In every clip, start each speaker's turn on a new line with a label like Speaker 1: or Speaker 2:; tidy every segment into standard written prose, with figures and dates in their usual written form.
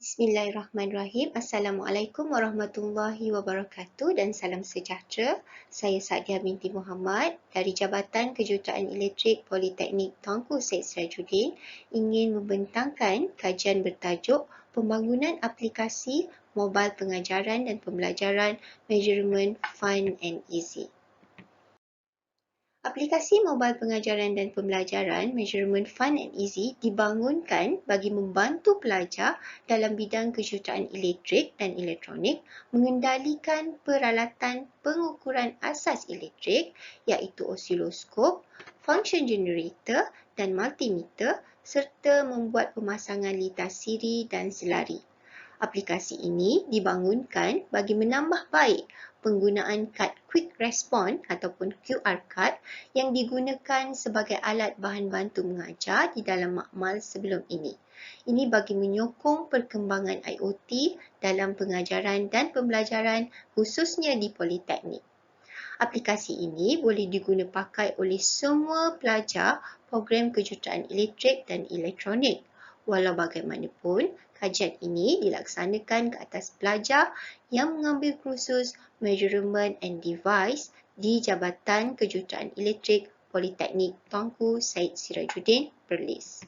Speaker 1: Bismillahirrahmanirrahim. Assalamualaikum warahmatullahi wabarakatuh dan salam sejahtera. Saya Saadia binti Muhammad dari Jabatan Kejuruteraan Elektrik Politeknik Tunku Syed Sirajuddin ingin membentangkan kajian bertajuk Pembangunan Aplikasi Mobile Pengajaran dan Pembelajaran Measurement Fun and Easy. Aplikasi mobile pengajaran dan pembelajaran Measurement Fun and Easy dibangunkan bagi membantu pelajar dalam bidang kejuruteraan elektrik dan elektronik mengendalikan peralatan pengukuran asas elektrik iaitu osiloskop, function generator dan multimeter serta membuat pemasangan litar siri dan selari. Aplikasi ini dibangunkan bagi menambah baik penggunaan kad Quick Response ataupun QR Code yang digunakan sebagai alat bahan bantu mengajar di dalam makmal sebelum ini. Ini bagi menyokong perkembangan IoT dalam pengajaran dan pembelajaran khususnya di Politeknik. Aplikasi ini boleh diguna pakai oleh semua pelajar program kejuruteraan elektrik dan elektronik. Walau bagaimanapun, kajian ini dilaksanakan ke atas pelajar yang mengambil kursus Measurement and Device di Jabatan Kejuruteraan Elektrik Politeknik Tunku Syed Sirajuddin, Perlis.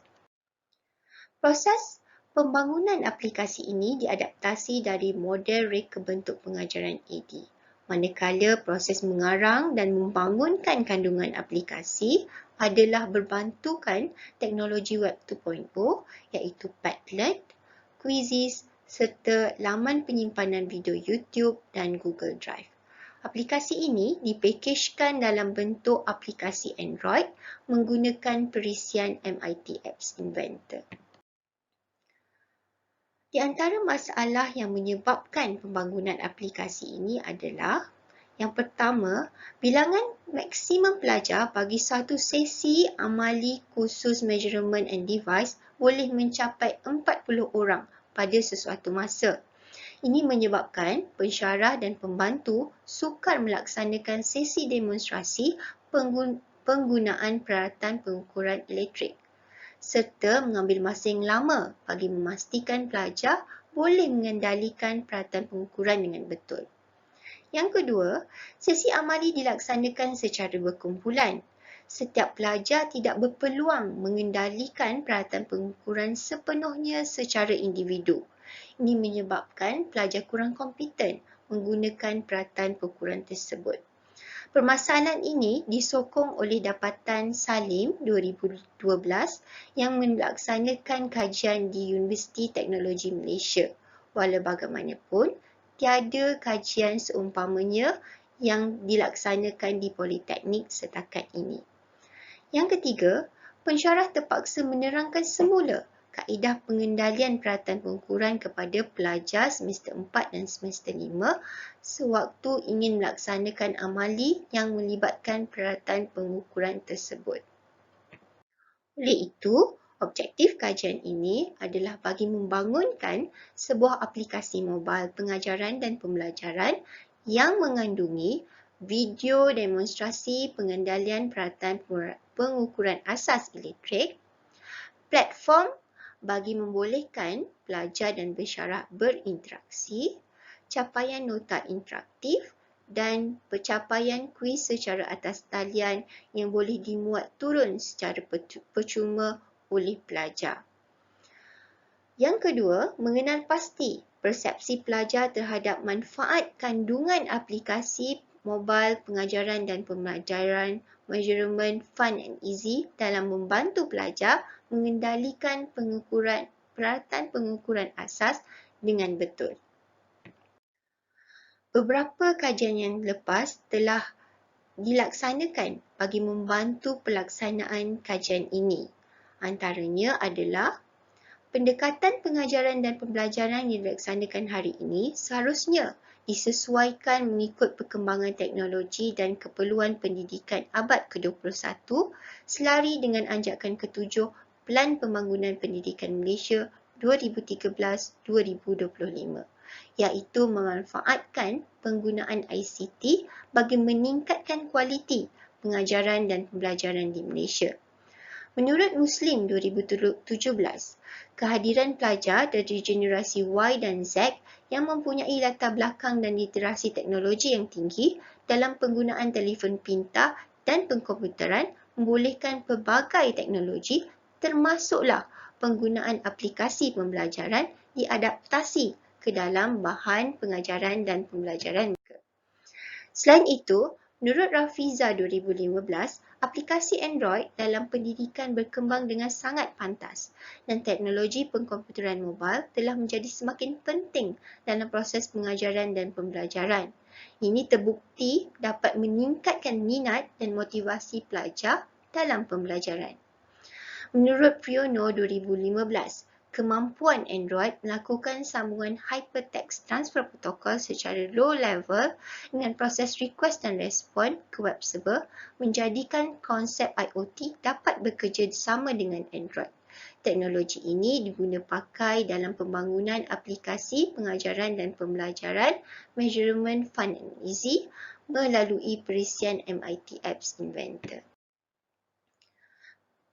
Speaker 1: Proses pembangunan aplikasi ini diadaptasi dari model reka bentuk pengajaran AD. Manakala proses mengarang dan membangunkan kandungan aplikasi adalah berbantukan teknologi Web 2.0 iaitu Padlet, Quizzes serta laman penyimpanan video YouTube dan Google Drive. Aplikasi ini dipakejkan dalam bentuk aplikasi Android menggunakan perisian MIT Apps Inventor. Di antara masalah yang menyebabkan pembangunan aplikasi ini adalah yang pertama, bilangan maksimum pelajar bagi satu sesi amali kursus Measurement and Device boleh mencapai 40 orang pada sesuatu masa. Ini menyebabkan pensyarah dan pembantu sukar melaksanakan sesi demonstrasi penggunaan peralatan pengukuran elektrik, serta mengambil masa yang lama bagi memastikan pelajar boleh mengendalikan peralatan pengukuran dengan betul. Yang kedua, sesi amali dilaksanakan secara berkumpulan. Setiap pelajar tidak berpeluang mengendalikan peralatan pengukuran sepenuhnya secara individu. Ini menyebabkan pelajar kurang kompeten menggunakan peralatan pengukuran tersebut. Permasalahan ini disokong oleh Dapatan Salim 2012 yang melaksanakan kajian di Universiti Teknologi Malaysia. Walau bagaimanapun, tiada kajian seumpamanya yang dilaksanakan di Politeknik setakat ini. Yang ketiga, pensyarah terpaksa menerangkan semula kaedah pengendalian peralatan pengukuran kepada pelajar semester 4 dan semester 5 sewaktu ingin melaksanakan amali yang melibatkan peralatan pengukuran tersebut. Oleh itu, objektif kajian ini adalah bagi membangunkan sebuah aplikasi mobile pengajaran dan pembelajaran yang mengandungi video demonstrasi pengendalian peralatan pengukuran asas elektrik, platform bagi membolehkan pelajar dan pensyarah berinteraksi, capaian nota interaktif dan pencapaian kuis secara atas talian yang boleh dimuat turun secara percuma oleh pelajar. Yang kedua, mengenal pasti persepsi pelajar terhadap manfaat kandungan aplikasi mobile pengajaran dan pembelajaran Measurement Fun and Easy dalam membantu pelajar mengendalikan peralatan pengukuran asas dengan betul. Beberapa kajian yang lepas telah dilaksanakan bagi membantu pelaksanaan kajian ini. Antaranya adalah pendekatan pengajaran dan pembelajaran yang dilaksanakan hari ini seharusnya disesuaikan mengikut perkembangan teknologi dan keperluan pendidikan abad ke-21 selari dengan anjakan ke-7 Pelan Pembangunan Pendidikan Malaysia 2013-2025, iaitu memanfaatkan penggunaan ICT bagi meningkatkan kualiti pengajaran dan pembelajaran di Malaysia. Menurut Muslim 2017, kehadiran pelajar dari generasi Y dan Z yang mempunyai latar belakang dan literasi teknologi yang tinggi dalam penggunaan telefon pintar dan pengkomputeran membolehkan pelbagai teknologi termasuklah penggunaan aplikasi pembelajaran diadaptasi ke dalam bahan pengajaran dan pembelajaran mereka. Selain itu, menurut Rafiza 2015, aplikasi Android dalam pendidikan berkembang dengan sangat pantas dan teknologi pengkomputeran mobile telah menjadi semakin penting dalam proses pengajaran dan pembelajaran. Ini terbukti dapat meningkatkan minat dan motivasi pelajar dalam pembelajaran. Menurut Priono 2015, kemampuan Android melakukan sambungan Hypertext Transfer Protocol secara low level dengan proses request dan respon ke web server menjadikan konsep IoT dapat bekerja sama dengan Android. Teknologi ini diguna pakai dalam pembangunan aplikasi pengajaran dan pembelajaran Measurement Fun and Easy melalui perisian MIT Apps Inventor.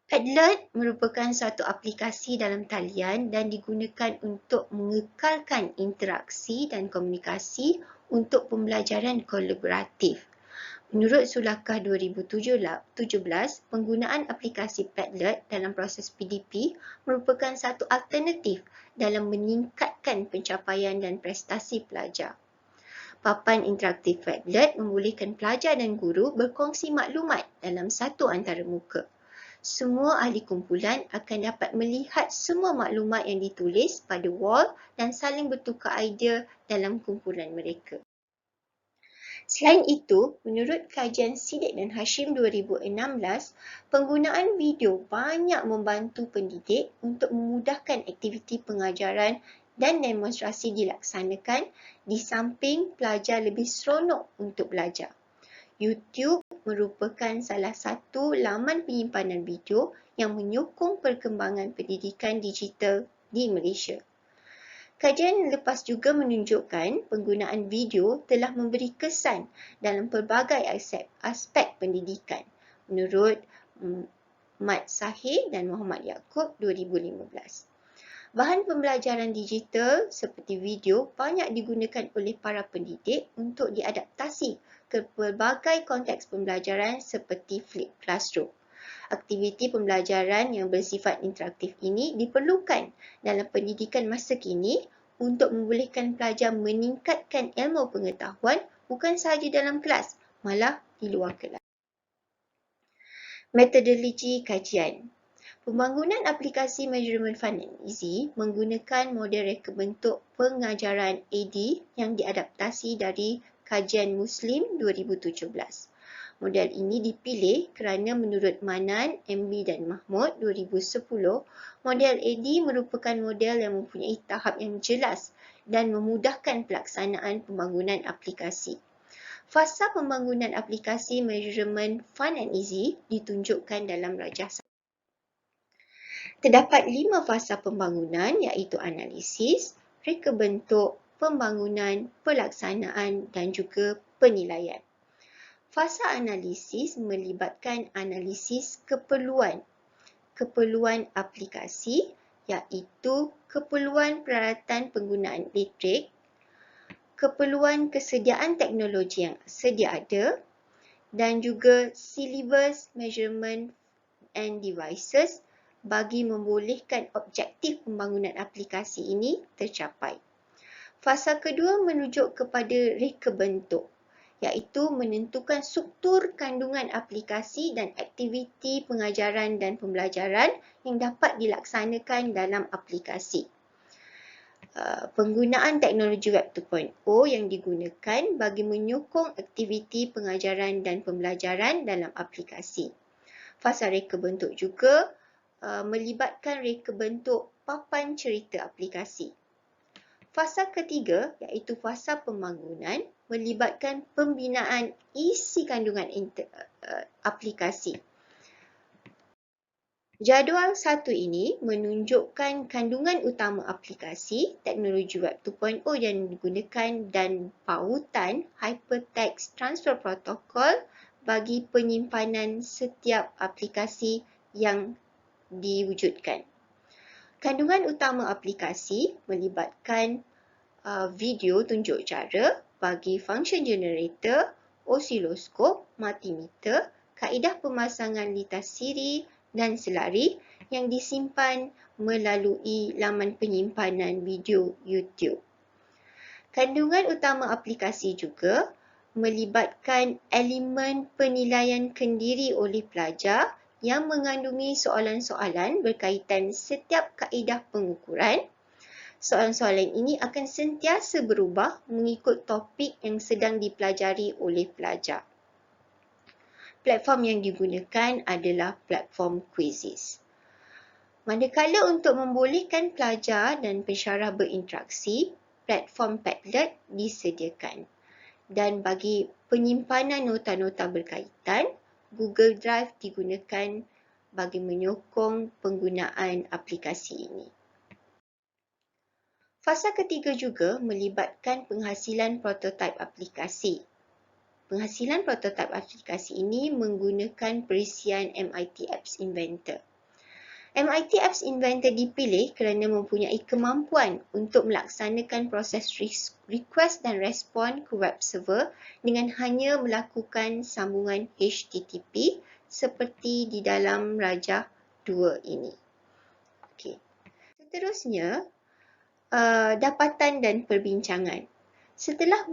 Speaker 1: Padlet merupakan satu aplikasi dalam talian dan digunakan untuk mengekalkan interaksi dan komunikasi untuk pembelajaran kolaboratif. Menurut Sulakah 2017, penggunaan aplikasi Padlet dalam proses PDP merupakan satu alternatif dalam meningkatkan pencapaian dan prestasi pelajar. Papan interaktif Padlet membolehkan pelajar dan guru berkongsi maklumat dalam satu antarmuka. Semua ahli kumpulan akan dapat melihat semua maklumat yang ditulis pada wall dan saling bertukar idea dalam kumpulan mereka. Selain itu, menurut kajian Siddiq dan Hashim 2016, penggunaan video banyak membantu pendidik untuk memudahkan aktiviti pengajaran dan demonstrasi dilaksanakan di samping pelajar lebih seronok untuk belajar. YouTube merupakan salah satu laman penyimpanan video yang menyokong perkembangan pendidikan digital di Malaysia. Kajian lepas juga menunjukkan penggunaan video telah memberi kesan dalam pelbagai aspek pendidikan menurut Mat Sahih dan Muhammad Yaakob 2015. Bahan pembelajaran digital seperti video banyak digunakan oleh para pendidik untuk diadaptasi ke pelbagai konteks pembelajaran seperti flipped classroom. Aktiviti pembelajaran yang bersifat interaktif ini diperlukan dalam pendidikan masa kini untuk membolehkan pelajar meningkatkan ilmu pengetahuan bukan sahaja dalam kelas, malah di luar kelas. Metodologi kajian. Pembangunan aplikasi Measurement Fun and Easy menggunakan model reka bentuk pengajaran AD yang diadaptasi dari kajian Muslim 2017. Model ini dipilih kerana menurut Manan, MB dan Mahmud 2010, model AD merupakan model yang mempunyai tahap yang jelas dan memudahkan pelaksanaan pembangunan aplikasi. Fasa pembangunan aplikasi Measurement Fun and Easy ditunjukkan dalam rajah. Terdapat 5 fasa pembangunan iaitu analisis, reka bentuk, pembangunan, pelaksanaan dan juga penilaian. Fasa analisis melibatkan analisis keperluan aplikasi iaitu keperluan peralatan penggunaan elektrik, keperluan kesediaan teknologi yang sedia ada dan juga syllabus measurement and devices bagi membolehkan objektif pembangunan aplikasi ini tercapai. Fasa kedua merujuk kepada reka bentuk, iaitu menentukan struktur kandungan aplikasi dan aktiviti pengajaran dan pembelajaran yang dapat dilaksanakan dalam aplikasi. Penggunaan teknologi Web 2.0 yang digunakan bagi menyokong aktiviti pengajaran dan pembelajaran dalam aplikasi. Fasa reka bentuk juga melibatkan reka bentuk papan cerita aplikasi. Fasa ketiga iaitu fasa pembangunan melibatkan pembinaan isi kandungan aplikasi. Jadual 1 ini menunjukkan kandungan utama aplikasi, teknologi Web 2.0 yang digunakan dan pautan Hypertext Transfer Protocol bagi penyimpanan setiap aplikasi yang diwujudkan. Kandungan utama aplikasi melibatkan video tunjuk cara bagi function generator, osiloskop, multimeter, kaedah pemasangan litas siri dan selari yang disimpan melalui laman penyimpanan video YouTube. Kandungan utama aplikasi juga melibatkan elemen penilaian kendiri oleh pelajar yang mengandungi soalan-soalan berkaitan setiap kaedah pengukuran. Soalan-soalan ini akan sentiasa berubah mengikut topik yang sedang dipelajari oleh pelajar. Platform yang digunakan adalah platform Quizizz. Manakala untuk membolehkan pelajar dan pensyarah berinteraksi, platform Padlet disediakan. Dan bagi penyimpanan nota-nota berkaitan, Google Drive digunakan bagi menyokong penggunaan aplikasi ini. Fasa ketiga juga melibatkan penghasilan prototipe aplikasi. Penghasilan prototipe aplikasi ini menggunakan perisian MIT Apps Inventor. MIT Apps Inventor dipilih kerana mempunyai kemampuan untuk melaksanakan proses request dan respon ke web server dengan hanya melakukan sambungan HTTP seperti di dalam rajah 2 ini. Okey. Seterusnya, dapatan dan perbincangan. Setelah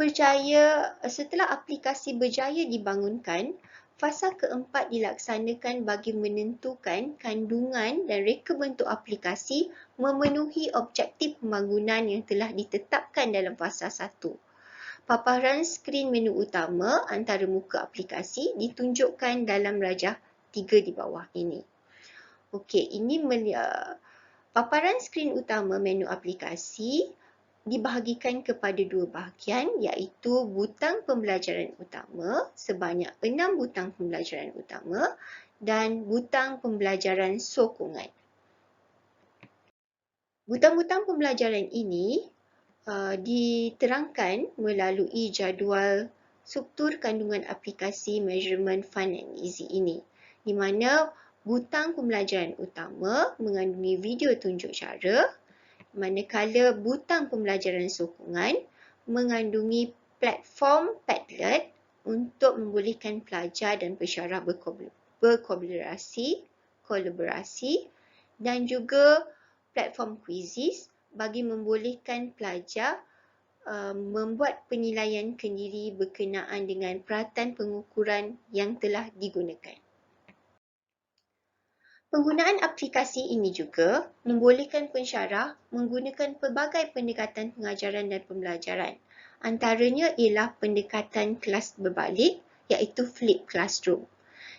Speaker 1: aplikasi berjaya dibangunkan, fasa keempat dilaksanakan bagi menentukan kandungan dan reka bentuk aplikasi memenuhi objektif pembangunan yang telah ditetapkan dalam fasa 1. Paparan skrin menu utama antara muka aplikasi ditunjukkan dalam rajah 3 di bawah ini. Okey, ini paparan skrin utama menu aplikasi dibahagikan kepada dua bahagian iaitu butang pembelajaran utama sebanyak 6 butang pembelajaran utama dan butang pembelajaran sokongan. Butang-butang pembelajaran ini diterangkan melalui jadual struktur kandungan aplikasi Measurement Fun and Easy ini, di mana butang pembelajaran utama mengandungi video tunjuk cara, manakala butang pembelajaran sokongan mengandungi platform Padlet untuk membolehkan pelajar dan pensyarah berkolaborasi dan juga platform Quizizz bagi membolehkan pelajar membuat penilaian kendiri berkenaan dengan peralatan pengukuran yang telah digunakan. Penggunaan aplikasi ini juga membolehkan pensyarah menggunakan pelbagai pendekatan pengajaran dan pembelajaran. Antaranya ialah pendekatan kelas berbalik iaitu Flip Classroom,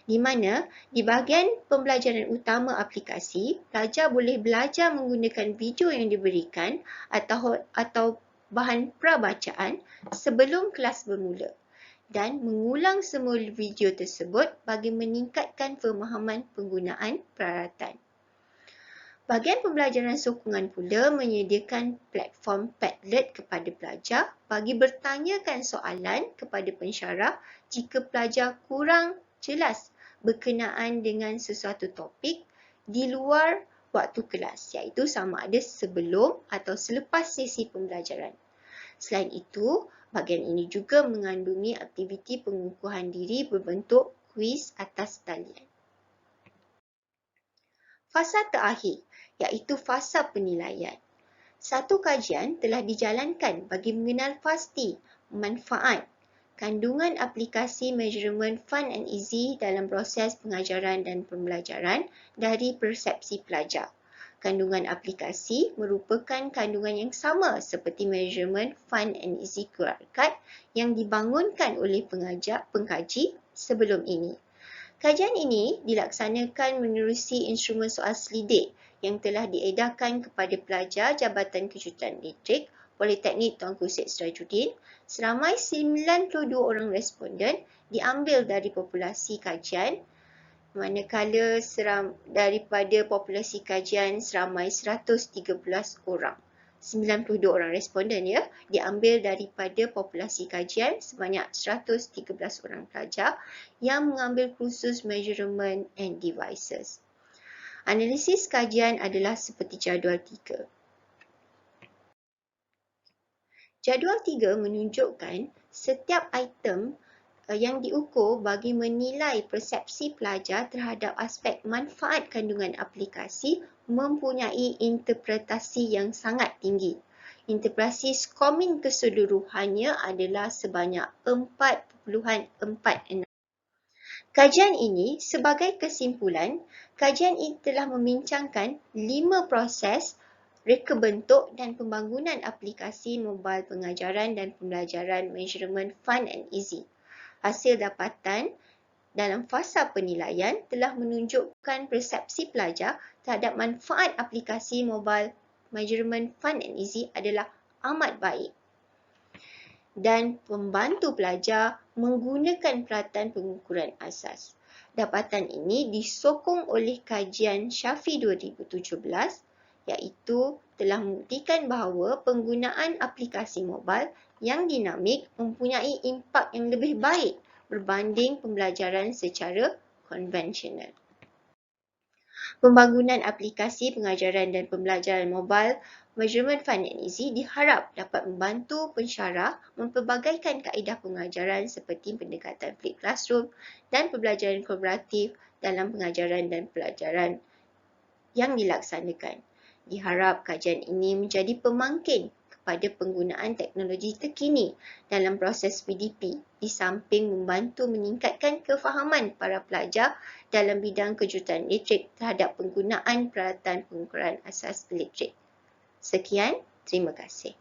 Speaker 1: di mana di bahagian pembelajaran utama aplikasi, pelajar boleh belajar menggunakan video yang diberikan atau bahan prabacaan sebelum kelas bermula dan mengulang semua video tersebut bagi meningkatkan pemahaman penggunaan peralatan. Bahagian pembelajaran sokongan pula menyediakan platform Padlet kepada pelajar bagi bertanyakan soalan kepada pensyarah jika pelajar kurang jelas berkenaan dengan sesuatu topik di luar waktu kelas, iaitu sama ada sebelum atau selepas sesi pembelajaran. Selain itu, bahagian ini juga mengandungi aktiviti pengukuhan diri berbentuk kuis atas talian. Fasa terakhir iaitu fasa penilaian. Satu kajian telah dijalankan bagi mengenal pasti manfaat kandungan aplikasi Measurement Fun and Easy dalam proses pengajaran dan pembelajaran dari persepsi pelajar. Kandungan aplikasi merupakan kandungan yang sama seperti Measurement Fun and Easy QR Card yang dibangunkan oleh pengkaji sebelum ini. Kajian ini dilaksanakan menerusi instrumen soal selidik yang telah diedarkan kepada pelajar Jabatan Kejuruteraan Elektrik Politeknik Tuanku Syed Sirajuddin. Seramai 92 orang responden diambil dari populasi kajian, manakala daripada populasi kajian seramai 113 orang. 92 orang responden diambil daripada populasi kajian sebanyak 113 orang pelajar yang mengambil kursus Measurement and Devices. Analisis kajian adalah seperti jadual 3. Jadual 3 menunjukkan setiap item yang diukur bagi menilai persepsi pelajar terhadap aspek manfaat kandungan aplikasi mempunyai interpretasi yang sangat tinggi. Interpretasi Scomin keseluruhannya adalah sebanyak 4.46. Kajian ini, sebagai kesimpulan, kajian ini telah membincangkan 5 proses reka bentuk dan pembangunan aplikasi mobile pengajaran dan pembelajaran Measurement Fun and Easy. Hasil dapatan dalam fasa penilaian telah menunjukkan persepsi pelajar terhadap manfaat aplikasi mobile Measurement Fun and Easy adalah amat baik dan membantu pelajar menggunakan peralatan pengukuran asas. Dapatan ini disokong oleh kajian Syafi 2017 iaitu telah membuktikan bahawa penggunaan aplikasi mobile yang dinamik mempunyai impak yang lebih baik berbanding pembelajaran secara konvensional. Pembangunan aplikasi pengajaran dan pembelajaran mobile Measurement Fun and Easy diharap dapat membantu pensyarah mempelbagaikan kaedah pengajaran seperti pendekatan flip classroom dan pembelajaran kolaboratif dalam pengajaran dan pelajaran yang dilaksanakan. Diharap kajian ini menjadi pemangkin kepada penggunaan teknologi terkini dalam proses PDP di samping membantu meningkatkan kefahaman para pelajar dalam bidang kejuruteraan elektrik terhadap penggunaan peralatan pengukuran asas elektrik. Sekian, terima kasih.